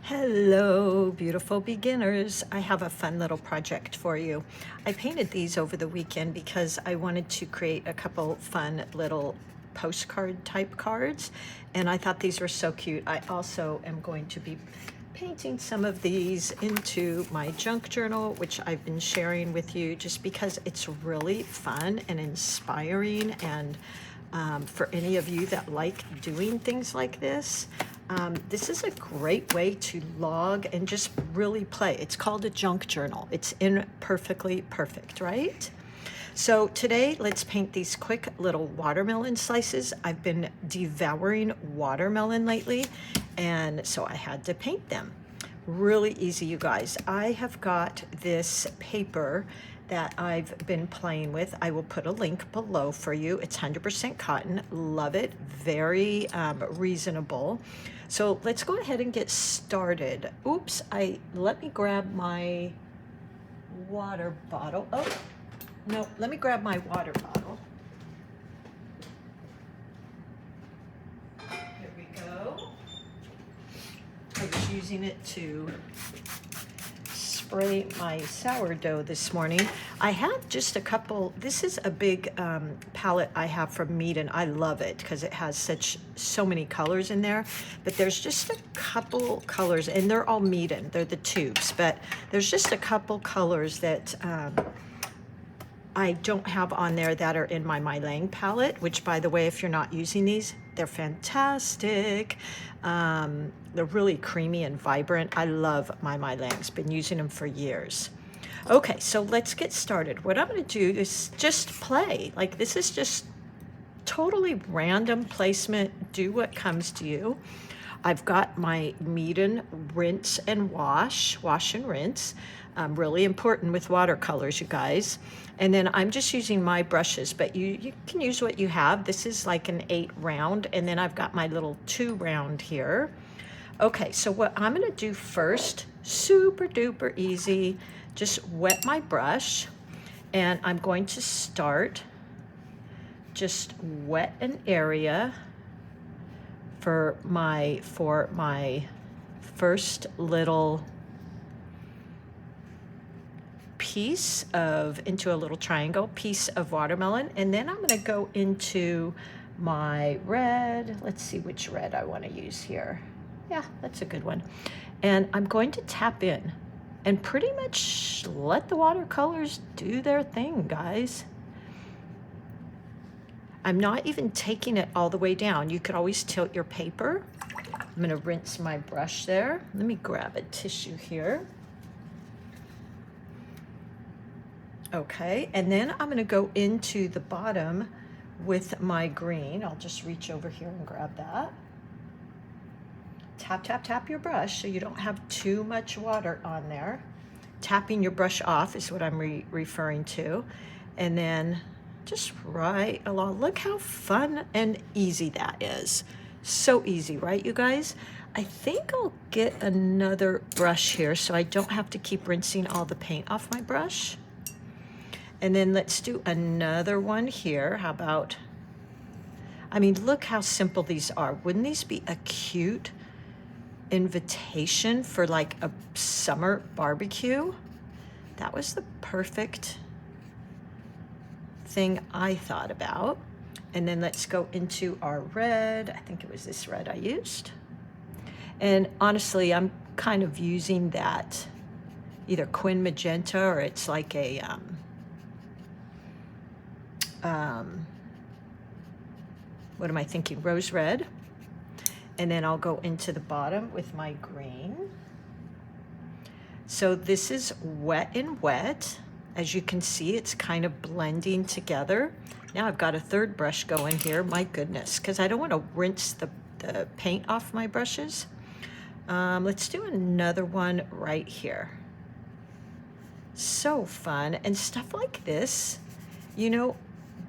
Hello, beautiful beginners. I have a fun little project for you. I painted these over the weekend because I wanted to create a couple fun little postcard type cards, and I thought these were so cute. I also am going to be painting some of these into my junk journal, which I've been sharing with you just because it's really fun and inspiring, and for any of you that like doing things like this, this is a great way to log and just really play. It's called a junk journal. It's imperfectly perfect, right? So today, let's paint these quick little watermelon slices. I've been devouring watermelon lately, and so I had to paint them. Really easy, you guys. I have got this paper that I've been playing with. I will put a link below for you. It's 100% cotton. Love it. Very reasonable. So let's go ahead and get started. Oops, let me grab my water bottle. Oh, no, let me grab my water bottle. Here we go. I was using it to spray my sourdough this morning. I have just a couple. This is a big palette I have from Meiliang. I love it because it has so many colors in there, but there's just a couple colors, and they're all Meiliang. They're the tubes, but there's just a couple colors that I don't have on there that are in my Meiliang palette, which, by the way, if you're not using these, they're fantastic. They're really creamy and vibrant. I love my Meiliangs. Been using them for years. Okay, so let's get started. What I'm going to do is just play. Like, this is just totally random placement. Do what comes to you. I've got my Meiliang rinse and wash and rinse. Really important with watercolors, you guys. And then I'm just using my brushes, but you can use what you have. This is like an 8 round, and then I've got my little 2 round here. Okay, so what I'm gonna do first, super duper easy, just wet my brush, and I'm going to start just wet an area for my first little piece into a little triangle piece of watermelon, and then I'm going to go into my red. Let's see which red I want to use here. Yeah, that's a good one. And I'm going to tap in and pretty much let the watercolors do their thing, guys. I'm not even taking it all the way down. You could always tilt your paper. I'm going to rinse my brush there. Let me grab a tissue here. Okay, and then I'm going to go into the bottom with my green. I'll just reach over here and grab that. Tap, tap, tap your brush so you don't have too much water on there. Tapping your brush off is what I'm referring to. And then just right along. Look how fun and easy that is. So easy, right, you guys? I think I'll get another brush here so I don't have to keep rinsing all the paint off my brush. And then let's do another one here. How about, I mean, look how simple these are. Wouldn't these be a cute invitation for like a summer barbecue? That was the perfect thing I thought about. And then let's go into our red. I think it was this red I used. And honestly, I'm kind of using that either Quin Magenta, or it's like a, what am I thinking? Rose red. And then I'll go into the bottom with my green. So this is wet and wet. As you can see, it's kind of blending together. Now I've got a third brush going here. My goodness, because I don't want to rinse the paint off my brushes. Let's do another one right here. So fun. And stuff like this, you know,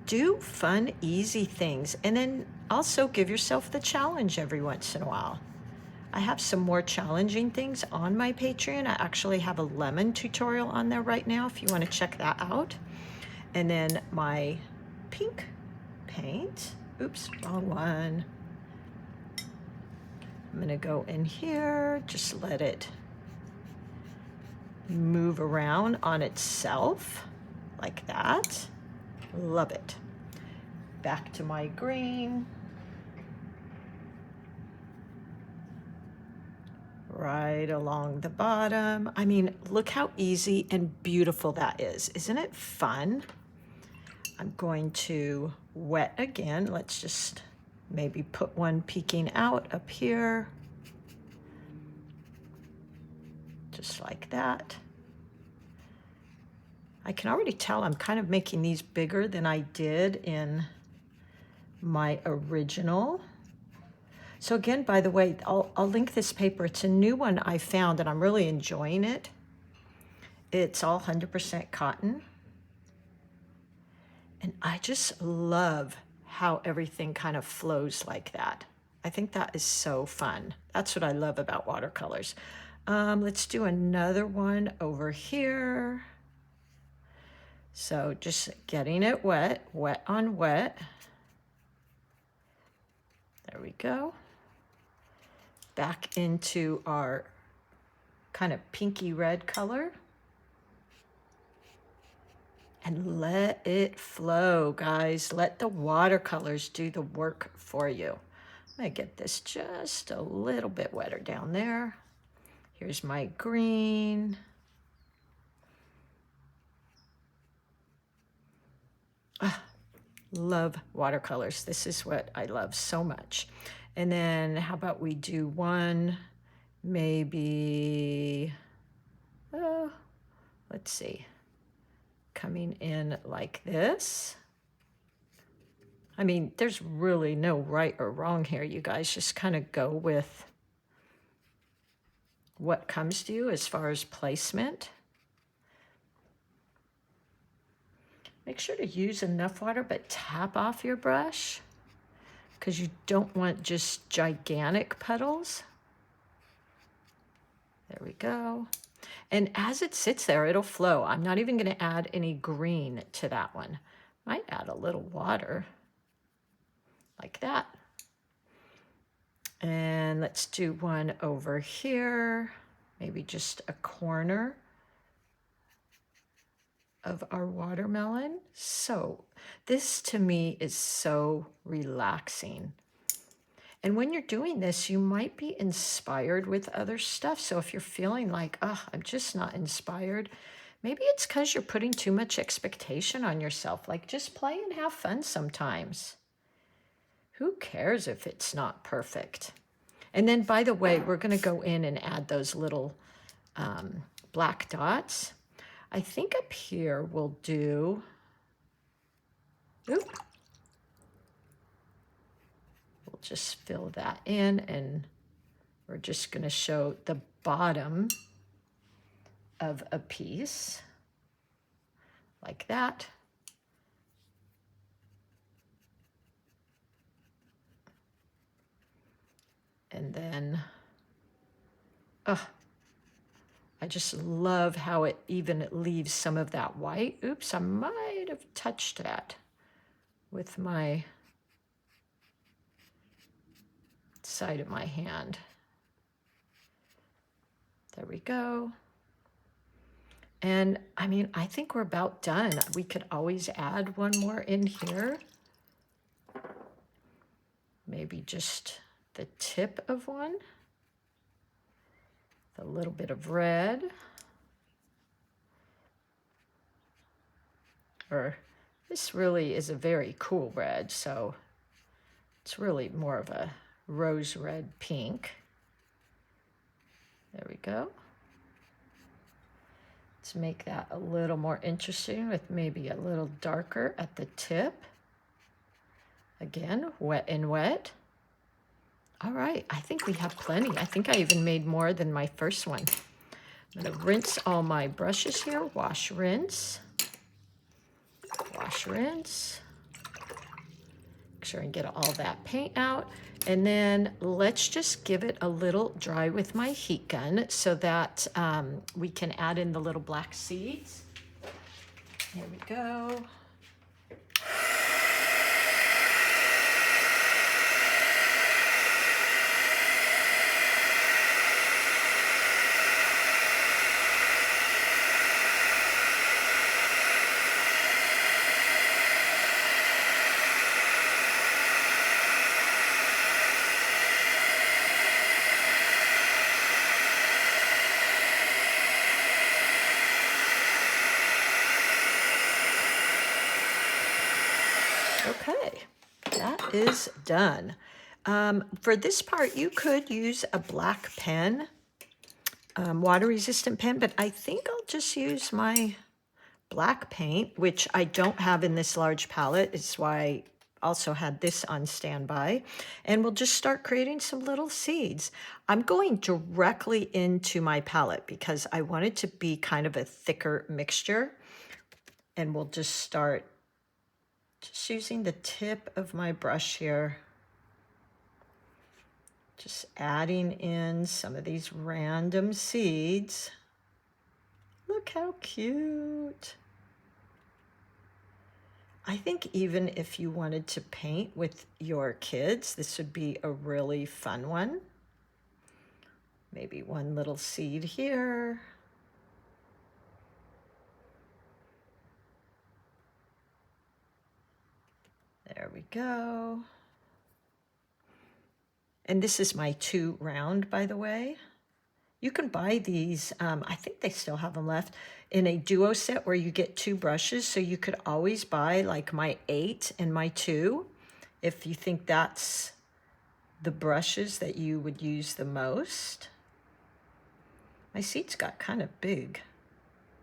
do fun, easy things, and then also give yourself the challenge every once in a while. I have some more challenging things on my Patreon. I actually have a lemon tutorial on there right now if you want to check that out. And then my pink paint. Oops, wrong one. I'm gonna go in here, just let it move around on itself like that. Love it. Back to my green. Right along the bottom. I mean, look how easy and beautiful that is. Isn't it fun? I'm going to wet again. Let's just maybe put one peeking out up here. Just like that. I can already tell I'm kind of making these bigger than I did in my original. So again, by the way, I'll link this paper. It's a new one I found and I'm really enjoying it. It's all 100% cotton. And I just love how everything kind of flows like that. I think that is so fun. That's what I love about watercolors. Let's do another one over here. So just getting it wet, wet on wet. There we go. Back into our kind of pinky red color. And let it flow, guys. Let the watercolors do the work for you. I'm gonna get this just a little bit wetter down there. Here's my green. Ah, love watercolors. This is what I love so much. And then how about we do one, maybe, let's see, coming in like this. I mean, there's really no right or wrong here. You guys just kind of go with what comes to you as far as placement. Make sure to use enough water, but tap off your brush because you don't want just gigantic puddles. There we go. And as it sits there, it'll flow. I'm not even going to add any green to that one. Might add a little water like that. And let's do one over here, maybe just a corner of our watermelon. So this to me is so relaxing. And when you're doing this, you might be inspired with other stuff. So if you're feeling like, oh, I'm just not inspired, maybe it's because you're putting too much expectation on yourself. Like, just play and have fun sometimes. Who cares if it's not perfect? And then, by the way, we're going to go in and add those little black dots. I think up here we'll do, we'll just fill that in, and we're just going to show the bottom of a piece like that. And then, I just love how it even leaves some of that white. Oops, I might have touched that with my side of my hand. There we go. And I mean, I think we're about done. We could always add one more in here. Maybe just the tip of one. A little bit of red. Or this really is a very cool red, so it's really more of a rose red pink. There we go. Let's make that a little more interesting with maybe a little darker at the tip. Again, wet and wet. All right, I think we have plenty. I think I even made more than my first one. I'm gonna rinse all my brushes here. Wash, rinse. Wash, rinse. Make sure I get all that paint out. And then let's just give it a little dry with my heat gun so that we can add in the little black seeds. Here we go. Okay, that is done. For this part, you could use a black pen, water-resistant pen, but I think I'll just use my black paint, which I don't have in this large palette. It's why I also had this on standby. And we'll just start creating some little seeds. I'm going directly into my palette because I want it to be kind of a thicker mixture. And we'll just start just using the tip of my brush here. Just adding in some of these random seeds. Look how cute. I think even if you wanted to paint with your kids, this would be a really fun one. Maybe one little seed here. There we go. And this is my 2 round, by the way. You can buy these, I think they still have them left, in a duo set where you get 2 brushes. So you could always buy like my 8 and my 2 if you think that's the brushes that you would use the most. My seeds got kind of big,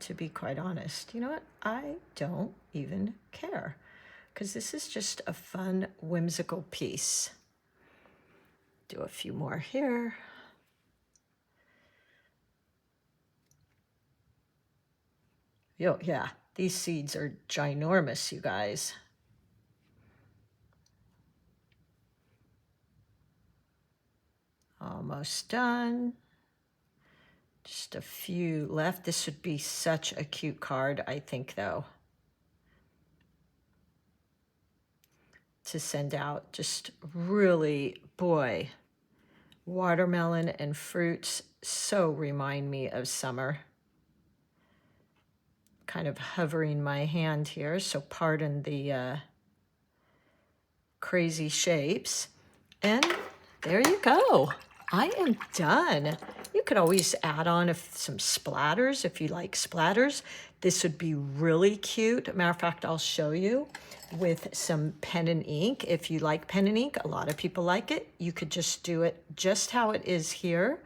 to be quite honest. You know what? I don't even care because this is just a fun, whimsical piece. Do a few more here. Yo, yeah, these seeds are ginormous, you guys. Almost done. Just a few left. This would be such a cute card, I think, though, to send out. Just really, boy, watermelon and fruits so remind me of summer. Kind of hovering my hand here, so pardon the crazy shapes. And there you go. I am done. You could always add on some splatters if you like splatters. This would be really cute. Matter of fact, I'll show you with some pen and ink. If you like pen and ink, a lot of people like it. You could just do it just how it is here.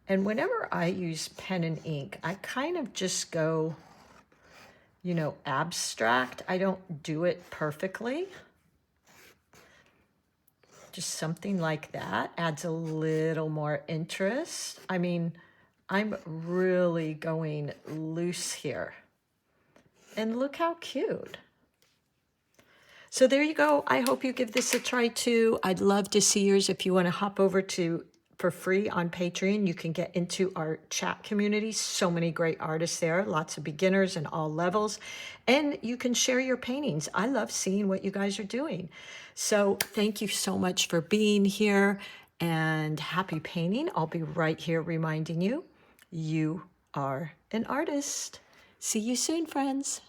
And whenever I use pen and ink, I kind of just go, you know, abstract. I don't do it perfectly. Just something like that adds a little more interest. I mean, I'm really going loose here. And look how cute. So there you go. I hope you give this a try too. I'd love to see yours. If you want to hop over for free on Patreon, you can get into our chat community. So many great artists there, lots of beginners and all levels. And you can share your paintings. I love seeing what you guys are doing. So thank you so much for being here and happy painting. I'll be right here reminding you, you are an artist. See you soon, friends.